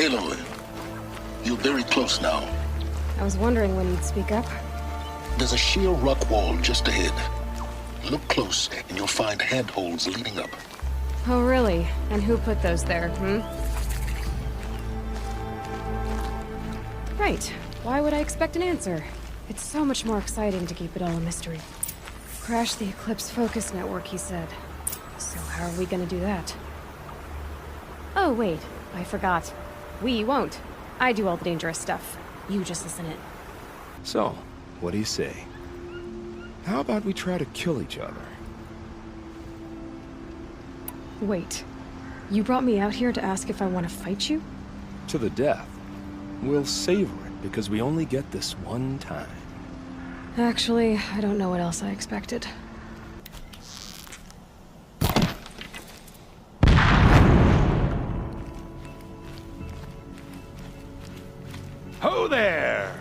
Aloy, you're very close now. I was wondering when you'd speak up. There's a sheer rock wall just ahead. Look close, and you'll find handholds leading up. Oh, really? And who put those there, Right. Why would I expect an answer? It's so much more exciting to keep it all a mystery. Crash the Eclipse Focus Network, he said. So how are we gonna do that? Oh, wait. I forgot. We won't. I do all the dangerous stuff. You just listen in. So, what do you say? How about we try to kill each other? Wait. You brought me out here to ask if I want to fight you? To the death. We'll savor it, because we only get this one time. Actually, I don't know what else I expected. Ho there!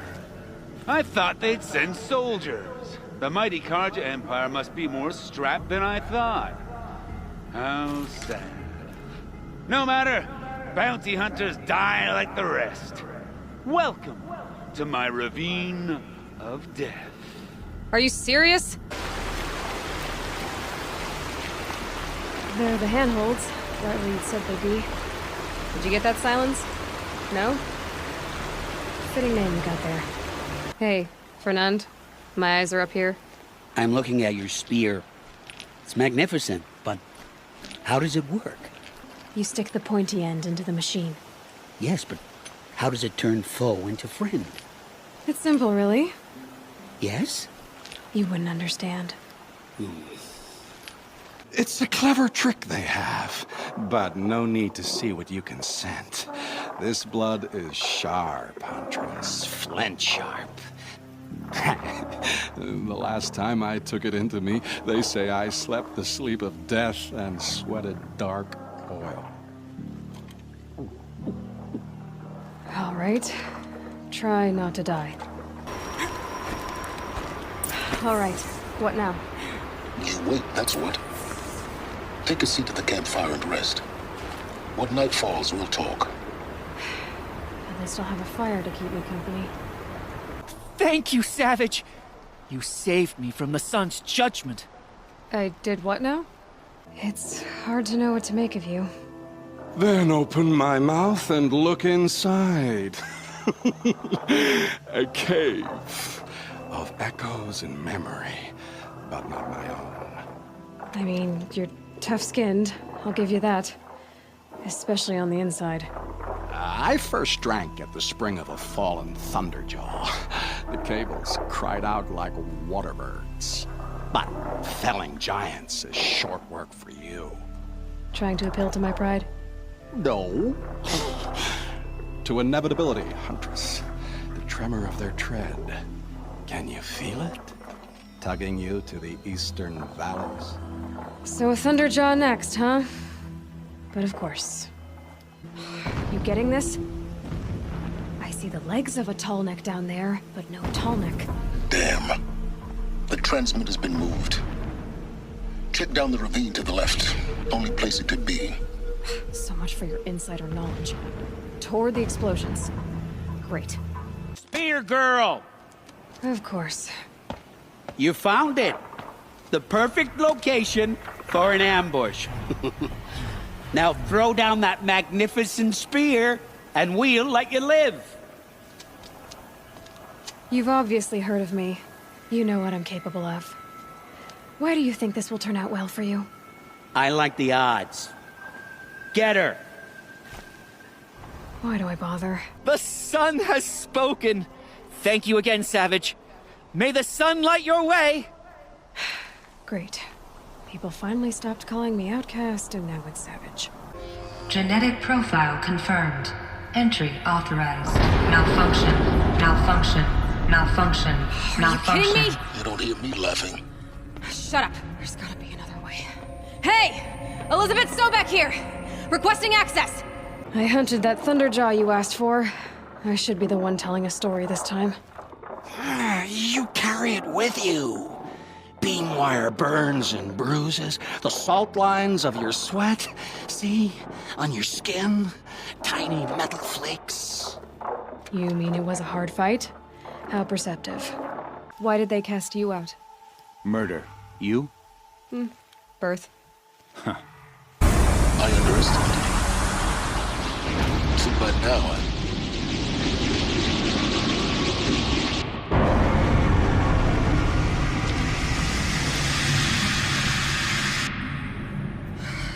I thought they'd send soldiers. The mighty Karja Empire must be more strapped than I thought. How sad. No matter, bounty hunters die like the rest. Welcome to my ravine of death. Are you serious? They're the handholds, right where you said they'd be. Did you get that, Silence? No? Fitting name you got there. Hey, Fernand. My eyes are up here. I'm looking at your spear. It's magnificent, but how does it work? You stick the pointy end into the machine. Yes, but how does it turn foe into friend? It's simple, really. Yes? You wouldn't understand. It's a clever trick they have, but no need to see what you can scent. This blood is sharp, Huntress. Flint sharp. The last time I took it into me, they say I slept the sleep of death and sweated dark oil. All right. Try not to die. All right. What now? You wait, that's what. Take a seat at the campfire and rest. When night falls, we'll talk. At least I'll have a fire to keep me company. Thank you, Savage! You saved me from the sun's judgment. I did what now? It's hard to know what to make of you. Then open my mouth and look inside. A cave of echoes and memory, but not my own. I mean, you're tough-skinned, I'll give you that. Especially on the inside. I first drank at the spring of a fallen thunderjaw. The cables cried out like waterbirds. But felling giants is short work for you. Trying to appeal to my pride? No. To inevitability, Huntress. The tremor of their tread. Can you feel it? Tugging you to the eastern valleys? So a Thunderjaw next, huh? But of course. You getting this? I see the legs of a tall neck down there, but no tall neck. Damn. The transmitter's been moved. Check down the ravine to the left. Only place it could be. So much for your insider knowledge. Toward the explosions. Great. Spear girl! Of course. You found it. The perfect location for an ambush. Now throw down that magnificent spear, and we'll let you live. You've obviously heard of me. You know what I'm capable of. Why do you think this will turn out well for you? I like the odds. Get her. Why do I bother? The sun has spoken. Thank you again, Savage. May the sun light your way. Great. People finally stopped calling me outcast, and now it's Savage. Genetic profile confirmed. Entry authorized. Malfunction. Malfunction. Malfunction. Malfunction. Are you kidding me? You don't hear me laughing. Shut up. There's gotta be another way. Hey! Elizabeth Sobek here! Requesting access! I hunted that Thunderjaw you asked for. I should be the one telling a story this time. You carry it with you. beam wire burns and bruises, the salt lines of your sweat. See? On your skin, tiny metal flakes. You mean it was a hard fight? How perceptive. Why did they cast you out? Murder. You? Birth. I underestimated you. Too bad now,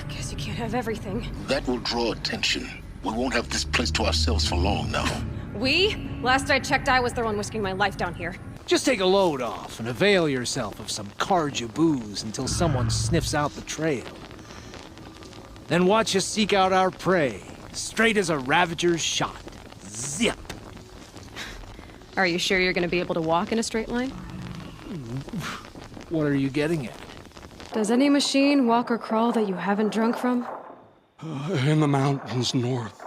Guess you can't have everything. That will draw attention. We won't have this place to ourselves for long now. We? Last I checked, I was the one risking my life down here. Just take a load off and avail yourself of some Karja booze until someone sniffs out the trail. Then watch us seek out our prey, straight as a Ravager's shot. Zip! Are you sure you're gonna be able to walk in a straight line? What are you getting at? Does any machine walk or crawl that you haven't drunk from? In the mountains north,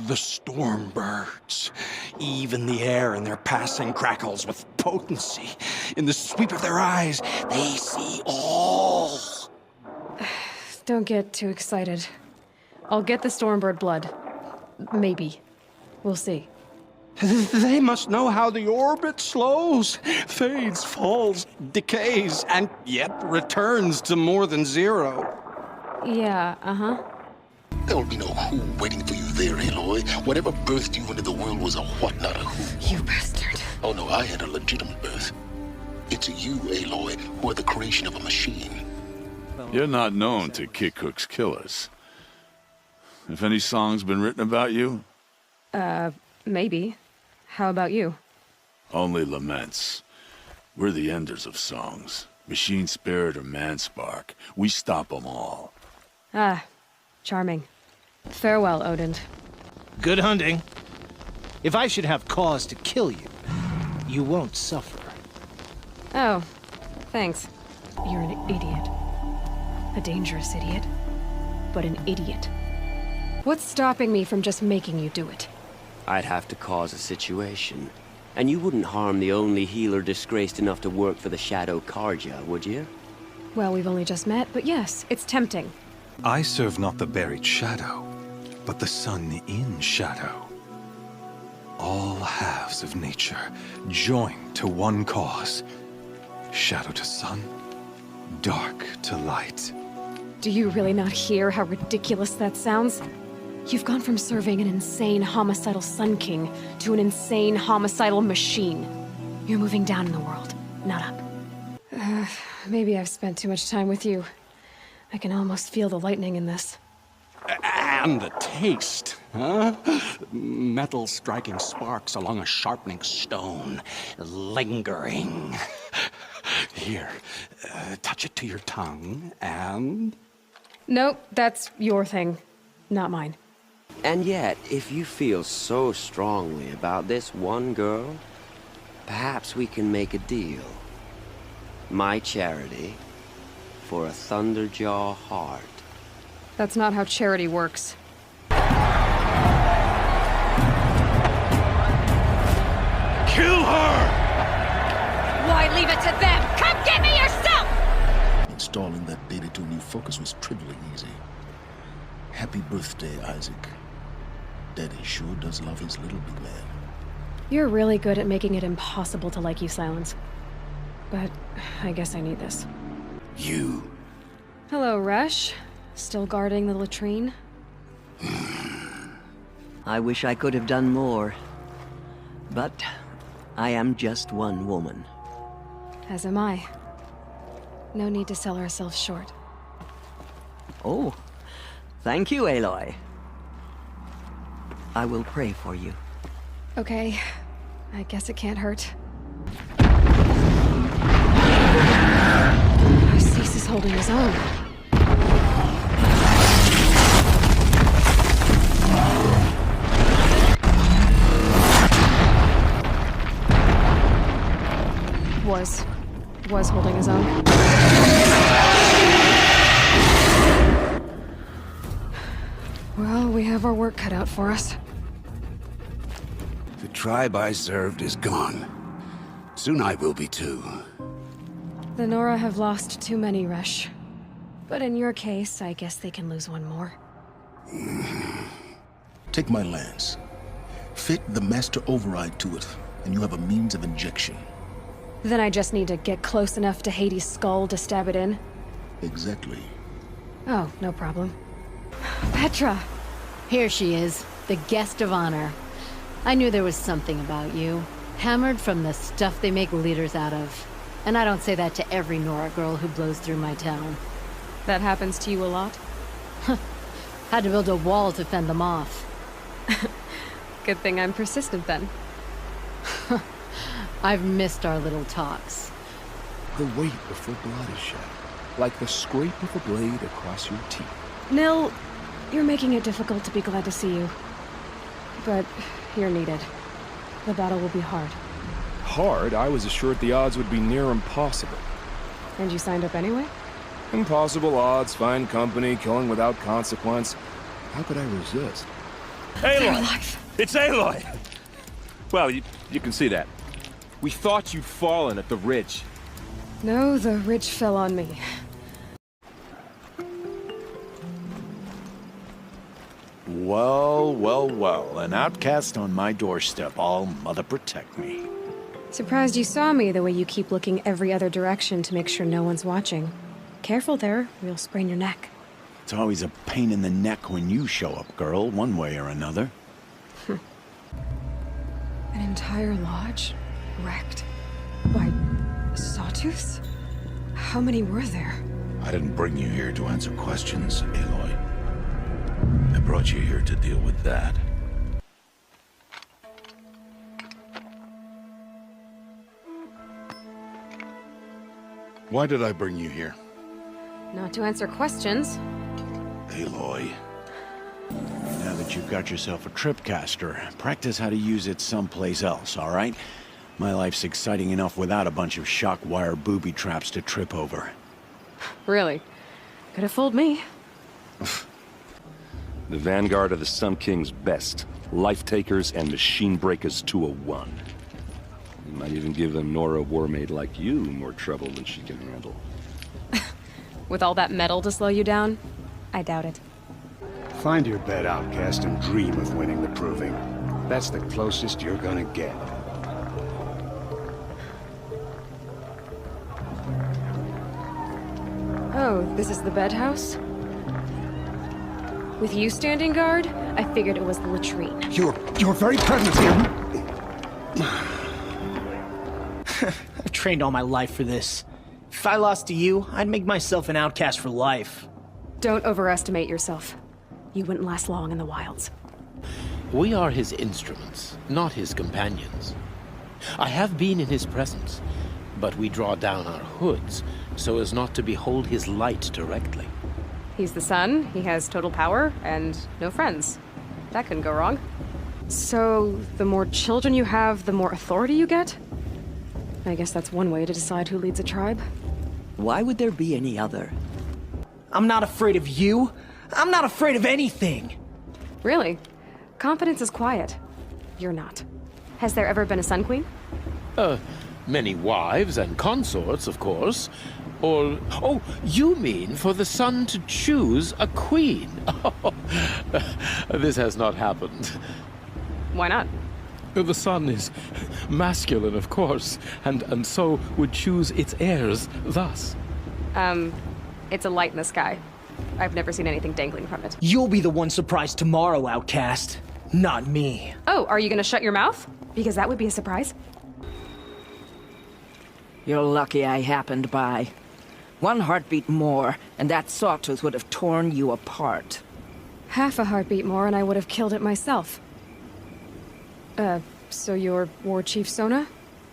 the storm birds. Even the air in their passing crackles with potency. In the sweep of their eyes, they see all. Don't get too excited. I'll get the Stormbird blood. Maybe. We'll see. They must know how the orbit slows, fades, falls, decays, and yet returns to more than zero. Yeah, uh-huh. There will be no who waiting for you there, Aloy. Whatever birthed you into the world was a what, not a who. You bastard. Oh no, I had a legitimate birth. It's you, Aloy, who are the creation of a machine. You're not known to kick Cook's killers. Have any songs been written about you? Maybe. How about you? Only laments. We're the enders of songs. Machine spirit or man spark. We stop them all. Ah, charming. Farewell, Odin. Good hunting. If I should have cause to kill you, you won't suffer. Oh, thanks. You're an idiot. A dangerous idiot. But an idiot. What's stopping me from just making you do it? I'd have to cause a situation. And you wouldn't harm the only healer disgraced enough to work for the Shadow Karja, would you? Well, we've only just met, but yes, it's tempting. I serve not the buried shadow, but the sun in shadow. All halves of nature joined to one cause. Shadow to sun, dark to light. Do you really not hear how ridiculous that sounds? You've gone from serving an insane homicidal Sun King to an insane homicidal machine. You're moving down in the world, not up. Maybe I've spent too much time with you. I can almost feel the lightning in this. And the taste, huh? Metal striking sparks along a sharpening stone, lingering. Here, touch it to your tongue, and... Nope, that's your thing, not mine. And yet, if you feel so strongly about this one girl, perhaps we can make a deal. My charity for a Thunderjaw heart. That's not how charity works. Kill her! Why leave it to them? Come get me yourself! Installing that data to a new focus was trivially easy. Happy birthday, Isaac. Daddy sure does love his little big man. You're really good at making it impossible to like you, Silence. But I guess I need this. You. Hello, Resh. Still guarding the latrine? I wish I could have done more. But I am just one woman. As am I. No need to sell ourselves short. Oh, thank you, Aloy. I will pray for you. Okay. I guess it can't hurt. Cease is holding his own. Was holding his own. Well, we have our work cut out for us. The tribe I served is gone. Soon I will be too. The Nora have lost too many, Resh. But in your case, I guess they can lose one more. Take my lance. Fit the master override to it, and you have a means of injection. Then I just need to get close enough to Hades' skull to stab it in? Exactly. Oh, no problem. Petra! Here she is, the guest of honor. I knew there was something about you. Hammered from the stuff they make leaders out of. And I don't say that to every Nora girl who blows through my town. That happens to you a lot? Had to build a wall to fend them off. Good thing I'm persistent then. I've missed our little talks. The weight before blood is shed, like the scrape of a blade across your teeth. Nil, you're making it difficult to be glad to see you. But you're needed. The battle will be hard. Hard? I was assured the odds would be near impossible. And you signed up anyway? Impossible odds, fine company, killing without consequence. How could I resist? Aloy! It's Aloy! Well, you can see that. We thought you'd fallen at the ridge. No, the ridge fell on me. Well, well, well. An outcast on my doorstep. All mother protect me. Surprised you saw me the way you keep looking every other direction to make sure no one's watching. Careful there, or you'll sprain your neck. It's always a pain in the neck when you show up, girl, one way or another. An entire lodge? Wrecked? By sawtooths? How many were there? I didn't bring you here to answer questions, Aloy. I brought you here to deal with that. Why did I bring you here? Not to answer questions. Aloy. Now that you've got yourself a tripcaster, practice how to use it someplace else, all right? My life's exciting enough without a bunch of shock wire booby traps to trip over. Really? Could have fooled me. The vanguard of the Sun King's best. Life takers and machine breakers to a one. You might even give a Nora warmaid like you more trouble than she can handle. With all that metal to slow you down? I doubt it. Find your bed, outcast, and dream of winning the proving. That's the closest you're gonna get. Oh, this is the bedhouse? With you standing guard, I figured it was the latrine. Your very presence here... I've trained all my life for this. If I lost to you, I'd make myself an outcast for life. Don't overestimate yourself. You wouldn't last long in the wilds. We are his instruments, not his companions. I have been in his presence, but we draw down our hoods so as not to behold his light directly. He's the sun, he has total power, and no friends. That couldn't go wrong. So, the more children you have, the more authority you get? I guess that's one way to decide who leads a tribe. Why would there be any other? I'm not afraid of you. I'm not afraid of anything. Really? Confidence is quiet. You're not. Has there ever been a Sun Queen? Many wives and consorts, of course. Or, oh, you mean for the sun to choose a queen? This has not happened. Why not? The sun is masculine, of course, and so would choose its heirs thus. It's a light in the sky. I've never seen anything dangling from it. You'll be the one surprised tomorrow, outcast. Not me. Oh, are you gonna shut your mouth? Because that would be a surprise. You're lucky I happened by. One heartbeat more, and that sawtooth would have torn you apart. Half a heartbeat more and I would have killed it myself. So you're War Chief Sona?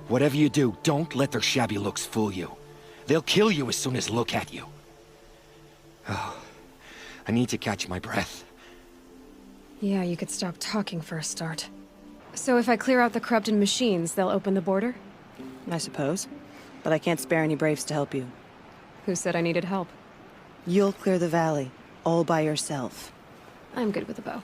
Whatever you do, don't let their shabby looks fool you. They'll kill you as soon as look at you. Oh, I need to catch my breath. Yeah, you could stop talking for a start. So if I clear out the corrupted machines, they'll open the border? I suppose. But I can't spare any braves to help you. Who said I needed help? You'll clear the valley, all by yourself. I'm good with a bow.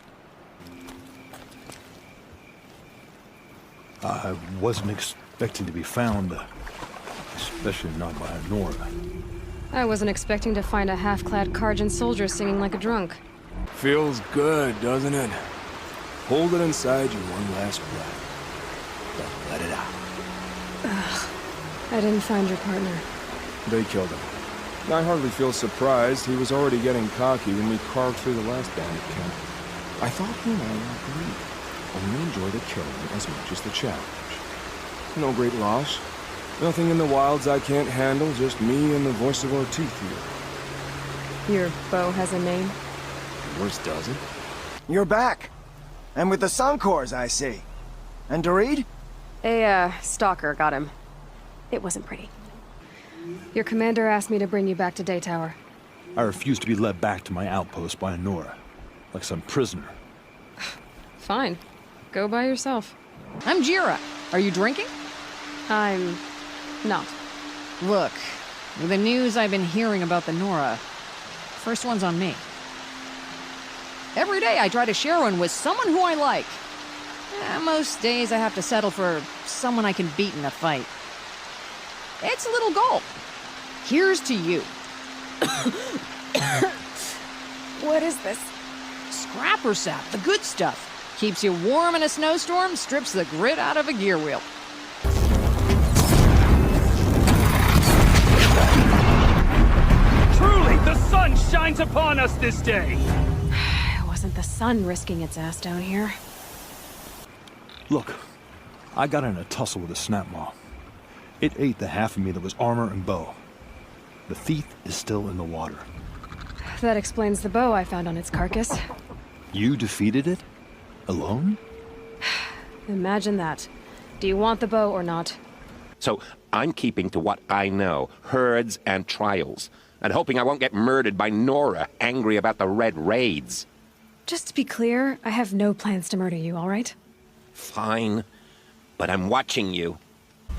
I wasn't expecting to be found Especially not by Nora. I wasn't expecting to find a half-clad Karjan soldier singing like a drunk. Feels good, doesn't it? Hold it inside you one last breath. Then let it out. Ugh. I didn't find your partner. They killed him. I hardly feel surprised. He was already getting cocky when we carved through the last bandit camp. I thought he and I were agreed. Only enjoy the killing as much as the challenge. No great loss. Nothing in the wilds I can't handle, just me and the voice of our teeth here. Your bow has a name? Yours doesn't? You're back. And with the Suncors, I see. And Dorid? A, stalker got him. It wasn't pretty. Your commander asked me to bring you back to Daytower. I refuse to be led back to my outpost by Nora, like some prisoner. Fine. Go by yourself. I'm Jira. Are you drinking? I'm not. Look, with the news I've been hearing about the Nora, first one's on me. Every day I try to share one with someone who I like. Most days I have to settle for someone I can beat in a fight. It's a little goal. Here's to you. What is this? Scrapper sap, the good stuff. Keeps you warm in a snowstorm, strips the grit out of a gear wheel. Truly, the sun shines upon us this day. It wasn't the sun risking its ass down here. Look, I got in a tussle with a snapmaw. It ate the half of me that was armor and bow. The thief is still in the water. That explains the bow I found on its carcass. You defeated it? Alone? Imagine that. Do you want the bow or not? So I'm keeping to what I know, herds and trials, and hoping I won't get murdered by Nora, angry about the Red Raids. Just to be clear, I have no plans to murder you, all right? Fine, but I'm watching you.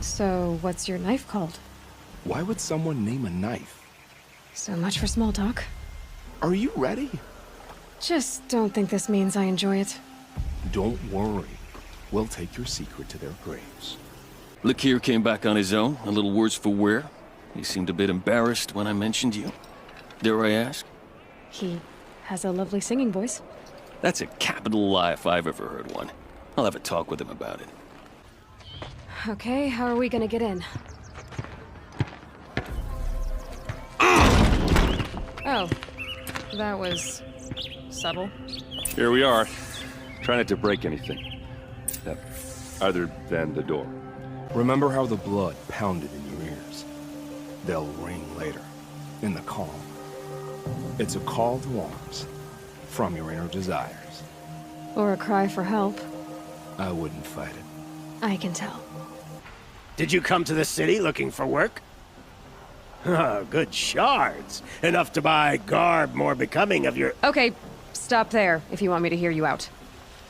So, what's your knife called? Why would someone name a knife? So much for small talk. Are you ready? Just don't think this means I enjoy it. Don't worry. We'll take your secret to their graves. Lakir came back on his own, a little worse for wear. He seemed a bit embarrassed when I mentioned you. Dare I ask? He has a lovely singing voice. That's a capital lie if I've ever heard one. I'll have a talk with him about it. Okay, how are we gonna get in? Oh, that was subtle. Here we are. Try not to break anything. Other than the door. Remember how the blood pounded in your ears? They'll ring later, in the calm. It's a call to arms, from your inner desires. Or a cry for help. I wouldn't fight it. I can tell. Did you come to the city looking for work? Oh, good shards. Enough to buy garb more becoming of your... Okay, stop there, if you want me to hear you out.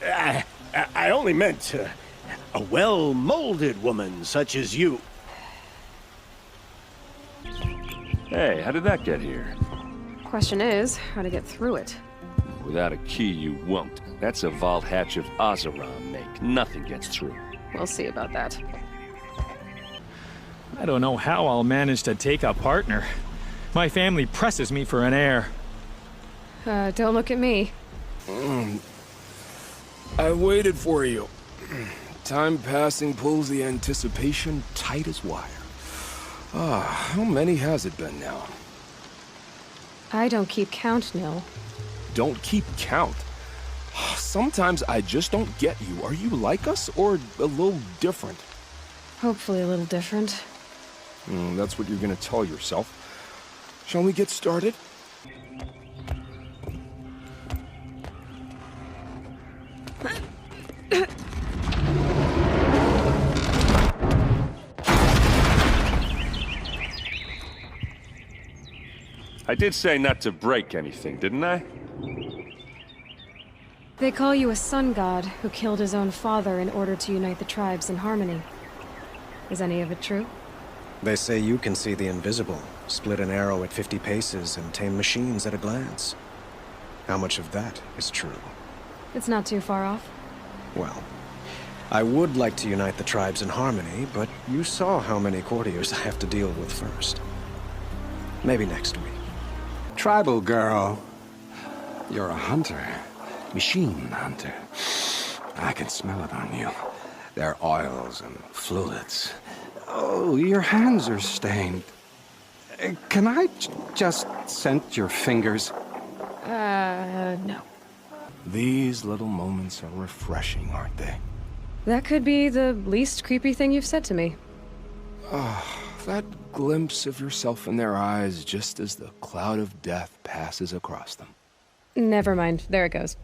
I only meant a well-molded woman such as you. Hey, how did that get here? Question is, how to get through it. Without a key, you won't. That's a vault hatch of Azeram make. Nothing gets through. We'll see about that. I don't know how I'll manage to take a partner. My family presses me for an heir. Don't look at me. I waited for you. Time passing pulls the anticipation tight as wire. How many has it been now? I don't keep count, Nil. Don't keep count. Sometimes I just don't get you. Are you like us, or a little different? Hopefully a little different. That's what you're gonna tell yourself. Shall we get started? I did say not to break anything, didn't I? They call you a sun god who killed his own father in order to unite the tribes in harmony. Is any of it true? They say you can see the invisible, split an arrow at 50 paces, and tame machines at a glance. How much of that is true? It's not too far off. Well, I would like to unite the tribes in harmony, but you saw how many courtiers I have to deal with first. Maybe next week. Tribal girl. You're a hunter. Machine hunter. I can smell it on you. Their oils and fluids. Oh, your hands are stained. Can I just scent your fingers? No. These little moments are refreshing, aren't they? That could be the least creepy thing you've said to me. That glimpse of yourself in their eyes just as the cloud of death passes across them. Never mind, there it goes.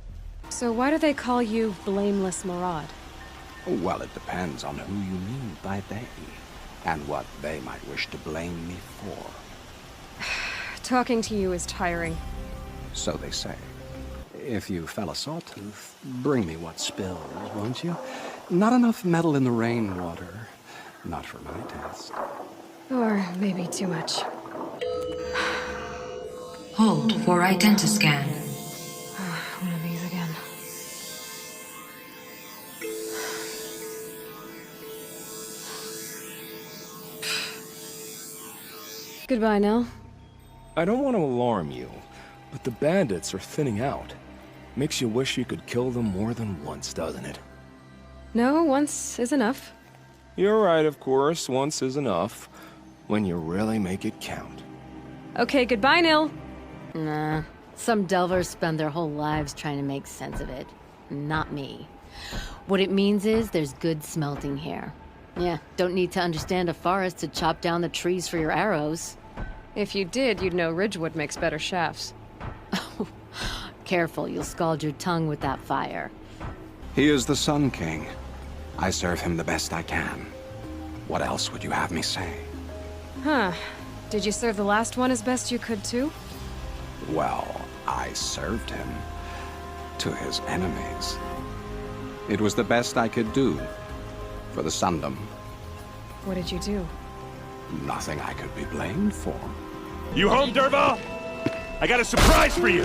So why do they call you Blameless Maraud? Well, it depends on who you mean by they, and what they might wish to blame me for. Talking to you is tiring. So they say. If you fell a sawtooth, bring me what spills, won't you? Not enough metal in the rainwater. Not for my taste. Or maybe too much. Hold for identiscan. One of these again. Goodbye, Nell. I don't want to alarm you, but the bandits are thinning out. Makes you wish you could kill them more than once, doesn't it? No, once is enough. You're right, of course. Once is enough. When you really make it count. Okay, goodbye, Nil. Nah. Some delvers spend their whole lives trying to make sense of it. Not me. What it means is there's good smelting here. Yeah, don't need to understand a forest to chop down the trees for your arrows. If you did, you'd know Ridgewood makes better shafts. Careful, you'll scald your tongue with that fire. He is the Sun King. I serve him the best I can. What else would you have me say? Huh. Did you serve the last one as best you could, too? Well, I served him. To his enemies. It was the best I could do. For the Sundom. What did you do? Nothing I could be blamed for. You home, Dervahl? I got a surprise for you!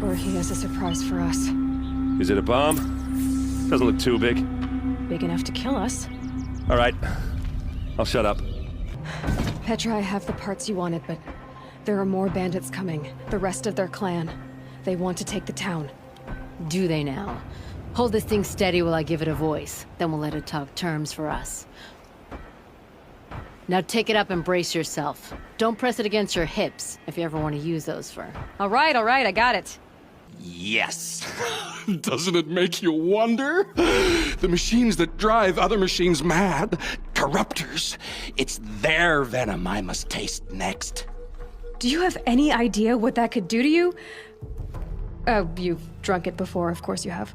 Or he has a surprise for us. Is it a bomb? Doesn't look too big. Big enough to kill us. All right. I'll shut up. Petra, I have the parts you wanted, but there are more bandits coming. The rest of their clan. They want to take the town. Do they now? Hold this thing steady while I give it a voice. Then we'll let it talk terms for us. Now take it up and brace yourself. Don't press it against your hips, if you ever want to use those for... All right, I got it. Yes. Doesn't it make you wonder? The machines that drive other machines mad. Corruptors. It's their venom I must taste next. Do you have any idea what that could do to you? Oh, you've drunk it before, of course you have.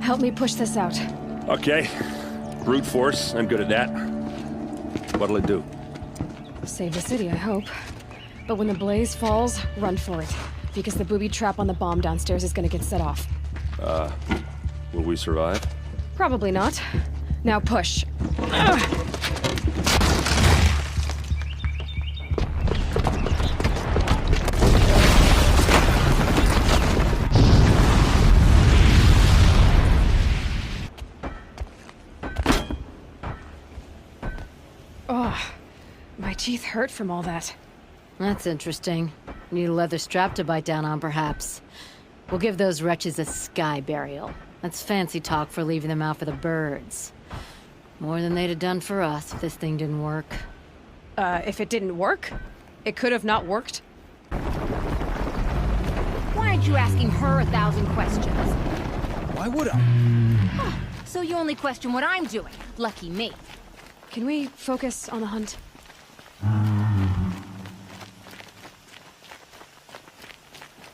Help me push this out. Okay. Brute force, I'm good at that. What'll it do? Save the city, I hope. But when the blaze falls, run for it. Because the booby trap on the bomb downstairs is gonna get set off. Will we survive? Probably not. Now push. Oh, my teeth hurt from all that. That's interesting. Need a leather strap to bite down on, perhaps. We'll give those wretches a sky burial. That's fancy talk for leaving them out for the birds. More than they'd have done for us if this thing didn't work. If it didn't work? It could have not worked? Why aren't you asking her 1,000 questions? Why would I? So you only question what I'm doing. Lucky me. Can we focus on the hunt?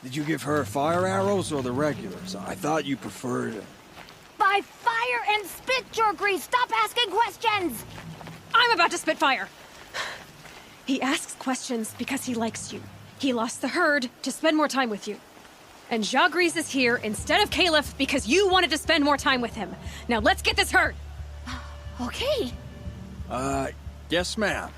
Did you give her fire arrows or the regulars? I thought you preferred... By fire and spit, Jorgri! Stop asking questions! I'm about to spit fire! He asks questions because he likes you. He lost the herd to spend more time with you. And Jagris is here instead of Caliph because you wanted to spend more time with him. Now let's get this heard! Okay. Yes, ma'am.